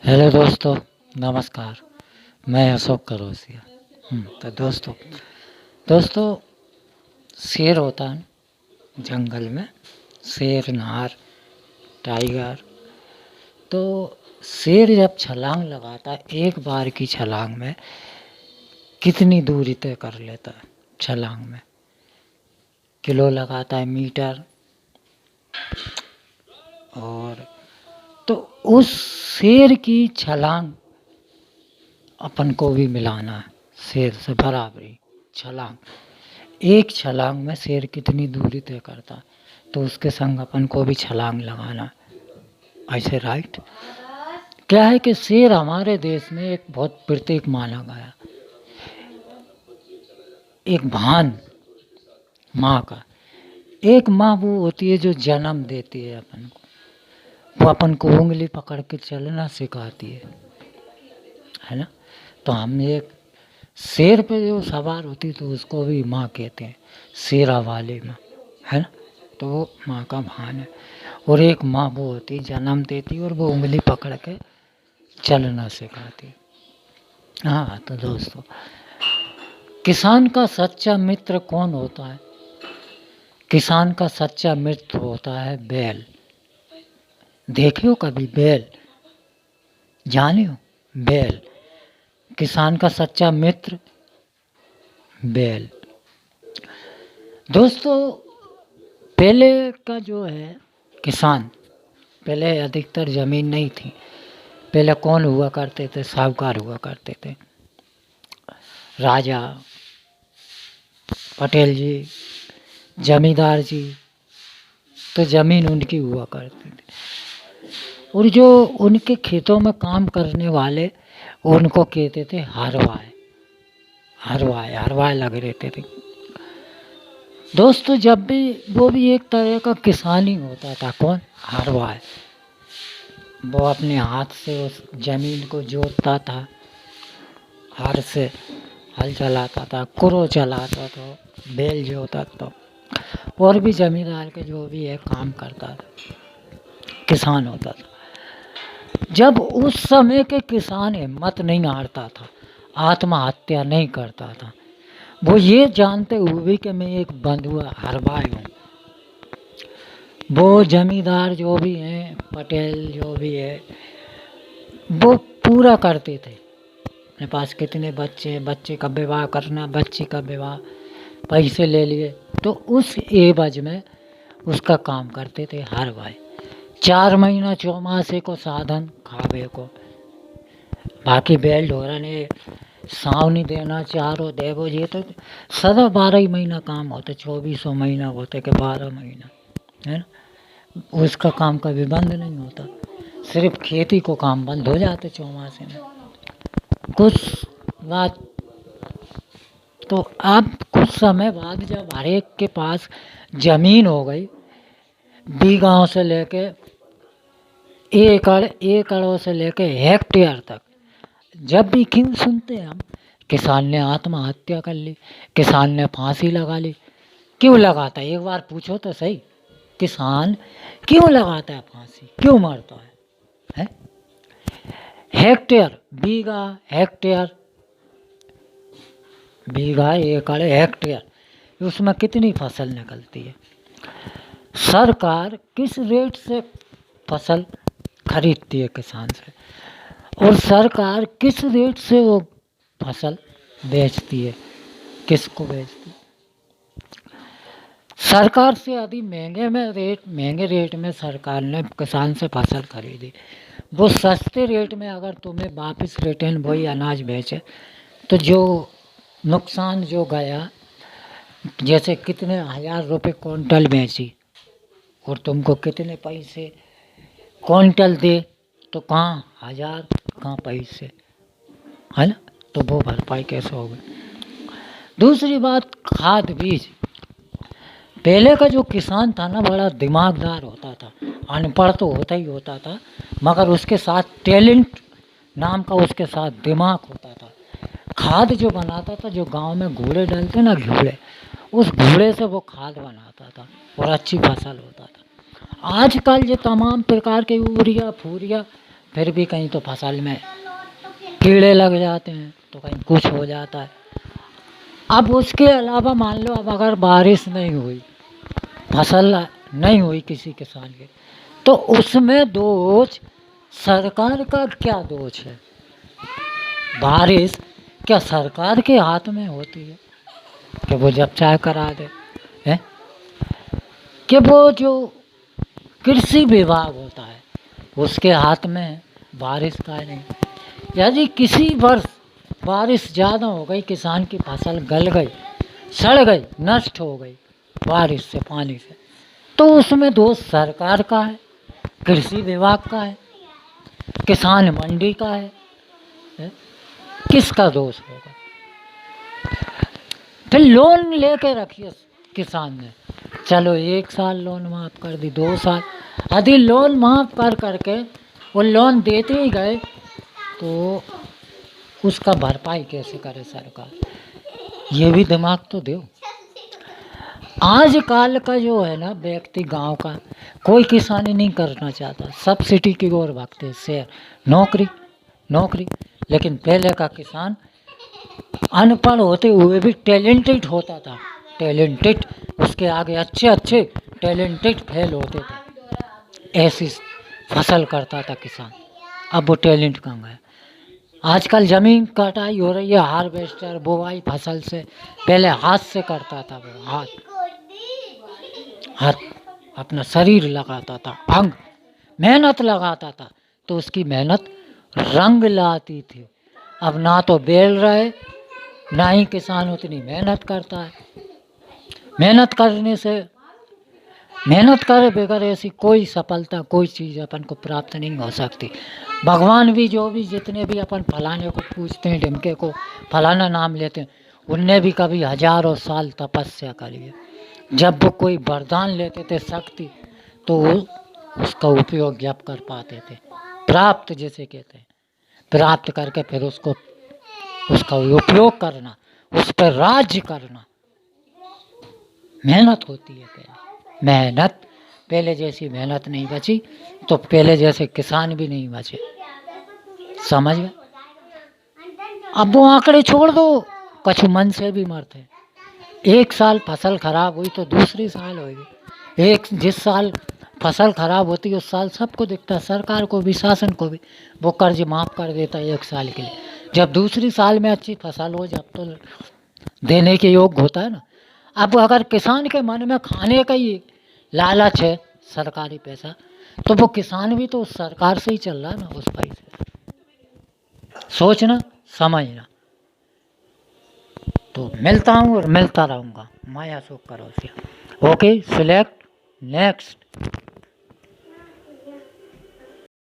Hello दोस्तों, नमस्कार। मैं अशोक करोसिया। तो दोस्तों शेर होता है जंगल में, शेर, नार, टाइगर। तो शेर जब छलांग लगाता है, एक बार की छलांग में कितनी दूरी तय कर लेता है। छलांग में किलो लगाता है, मीटर। और तो उस शेर की छलांग अपन को भी मिलाना है शेर से बराबरी। छलांग, एक छलांग में शेर कितनी दूरी तय करता है, तो उसके संग अपन को भी छलांग लगाना है। ऐसे राइट। क्या है कि शेर हमारे देश में एक बहुत प्रतीक माना गया, एक भान माँ का। एक माँ वो होती है जो जन्म देती है अपन को, वो अपन को उंगली पकड़ के चलना सिखाती है ना। तो हम एक शेर पे जो सवार होती तो उसको भी माँ कहते हैं, शेरा वाली माँ, है ना। तो वो माँ का भान है। और एक माँ वो होती जन्म देती और वो उंगली पकड़ के चलना सिखाती। हाँ तो दोस्तों, किसान का सच्चा मित्र कौन होता है? किसान का सच्चा मित्र होता है बैल। देखे हो कभी बैल? जाने हो? बैल किसान का सच्चा मित्र, बैल। दोस्तों पहले का जो है किसान, पहले अधिकतर ज़मीन नहीं थी। पहले कौन हुआ करते थे? साहूकार हुआ करते थे, राजा, पटेल जी, जमींदार जी। तो ज़मीन उनकी हुआ करती थी। और जो उनके खेतों में काम करने वाले, उनको कहते थे हरवाए। हरवाए हरवाए लगे रहते थे। दोस्तों जब भी वो भी एक तरह का किसान ही होता था। कौन? हरवाए। वो अपने हाथ से उस जमीन को जोतता था, हर से हल चलाता था, कुरो चलाता था, बैल जोता था। और भी जमींदार के जो भी है काम करता था, किसान होता था। जब उस समय के किसान हिम्मत नहीं हारता था, आत्महत्या नहीं करता था, वो ये जानते हुए कि मैं एक बंधुआ हरवाए हूँ। वो जमींदार जो भी हैं, पटेल जो भी है, वो पूरा करते थे। अपने पास कितने बच्चे हैं, बच्चे का विवाह करना, बच्ची का विवाह, पैसे ले लिए, तो उस एवज में उसका काम करते थे हर भाई। 4 महीना चौमासे को साधन खावे को। बाकी बैल ढोरा ने सावनी देना, चारों देवो, ये तो सदा 12 ही महीना काम होते, 24 महीना होते कि 12 महीना, है ना। उसका काम कभी बंद नहीं होता, सिर्फ खेती को काम बंद हो जाते चौमासे में। कुछ बात तो अब कुछ समय बाद जब हर एक के पास जमीन हो गई, बीघाओं से लेके एकड़, एकड़ों से लेके हेक्टेयर तक, जब भी क्यों सुनते हैं हम, किसान ने आत्महत्या कर ली, किसान ने फांसी लगा ली। क्यों लगाता है? एक बार पूछो तो सही, किसान क्यों लगाता है फांसी, क्यों मरता है? हेक्टेयर, बीघा, हेक्टेयर, बीघा, एकड़, हेक्टेयर, उसमें कितनी फसल निकलती है? सरकार किस रेट से फसल खरीदती है किसान से, और सरकार किस रेट से वो फसल बेचती है, किसको बेचती है? सरकार से यदि महंगे रेट में सरकार ने किसान से फसल खरीदी, वो सस्ते रेट में अगर तुम्हें वापस रिटर्न वही अनाज बेचे, तो जो नुकसान जो गया, जैसे कितने 1000 रुपये क्विंटल बेची और तुमको कितने पैसे क्विंटल दे, तो कहाँ 1000, कहाँ पैसे, है ना। तो वो भरपाई कैसे होगी? दूसरी बात, खाद बीज। पहले का जो किसान था ना, बड़ा दिमागदार होता था। अनपढ़ तो होता ही होता था, मगर उसके साथ टैलेंट नाम का उसके साथ दिमाग होता था। खाद जो बनाता था, जो गांव में घोड़े डलते ना, घोड़े, उस घोड़े से वो खाद बनाता था और अच्छी फसल होता था। आजकल ये तमाम प्रकार के यूरिया फूरिया फिर भी कहीं तो फसल में कीड़े लग जाते हैं, तो कहीं कुछ हो जाता है। अब उसके अलावा मान लो अब अगर बारिश नहीं हुई, फसल नहीं हुई किसी किसान की, तो उसमें दोष सरकार का क्या दोष है? बारिश क्या सरकार के हाथ में होती है कि वो जब चाहे करा दे? है कि वो जो कृषि विभाग होता है उसके हाथ में बारिश का नहीं? यदि किसी वर्ष बारिश ज़्यादा हो गई, किसान की फसल गल गई, सड़ गई, नष्ट हो गई बारिश से, पानी से, तो उसमें दोष सरकार का है, कृषि विभाग का है, किसान मंडी का है? किसका दोष होगा? फिर लोन लेके रखिए किसान ने, चलो 1 साल लोन माफ़ कर दी, 2 साल, यदि लोन माफ़ कर करके वो लोन देते ही गए तो उसका भरपाई कैसे करे सरकार? ये भी दिमाग तो दो। आजकल का जो है ना व्यक्ति, गांव का कोई किसानी नहीं करना चाहता, सब सिटी की ओर भागते, शहर, नौकरी नौकरी। लेकिन पहले का किसान अनपढ़ होते हुए भी टैलेंटेड होता था, टैलेंटेड, उसके आगे अच्छे अच्छे टैलेंटेड फेल होते थे, ऐसी फसल करता था किसान। अब वो टैलेंट कहाँ गया? आजकल ज़मीन कटाई हो रही है, हार्वेस्टर, बुवाई फसल से, पहले हाथ से करता था वो, हाथ अपना शरीर लगाता था, अंग मेहनत लगाता था, तो उसकी मेहनत रंग लाती थी। अब ना तो बेल रहे, ना ही किसान उतनी मेहनत करता है। मेहनत करने से, मेहनत करे बगैर ऐसी कोई सफलता, कोई चीज़ अपन को प्राप्त नहीं हो सकती। भगवान भी, जो भी जितने भी अपन फलाने को पूछते हैं, ढिमके को फलाना नाम लेते हैं, उनने भी कभी हजारों साल तपस्या करी है। जब वो कोई वरदान लेते थे, शक्ति, तो वो उसका उपयोग जब कर पाते थे, प्राप्त जिसे कहते हैं, प्राप्त करके फिर उसको, उसका उपयोग करना, उस पर राज्य करना, मेहनत होती है। पहले मेहनत, पहले जैसी मेहनत नहीं बची, तो पहले जैसे किसान भी नहीं बचे, समझ गए? अब वो आंकड़े छोड़ दो, कछु मन से भी मरते। 1 साल फसल खराब हुई तो दूसरी साल होगी, जिस साल फसल खराब होती है उस साल सबको दिखता है, सरकार को भी, शासन को भी, वो कर्ज माफ़ कर देता है 1 साल के लिए। जब दूसरी साल में अच्छी फसल हो, जब तो देने के योग्य होता है ना। अब अगर किसान के मन में खाने का ही लालच है, सरकारी पैसा, तो वो किसान भी तो उस सरकार से ही चल रहा है ना, उस पैसे से। सोचना, समझना। तो मिलता हूँ और मिलता रहूँगा, माया सुख करो। Okay, select next.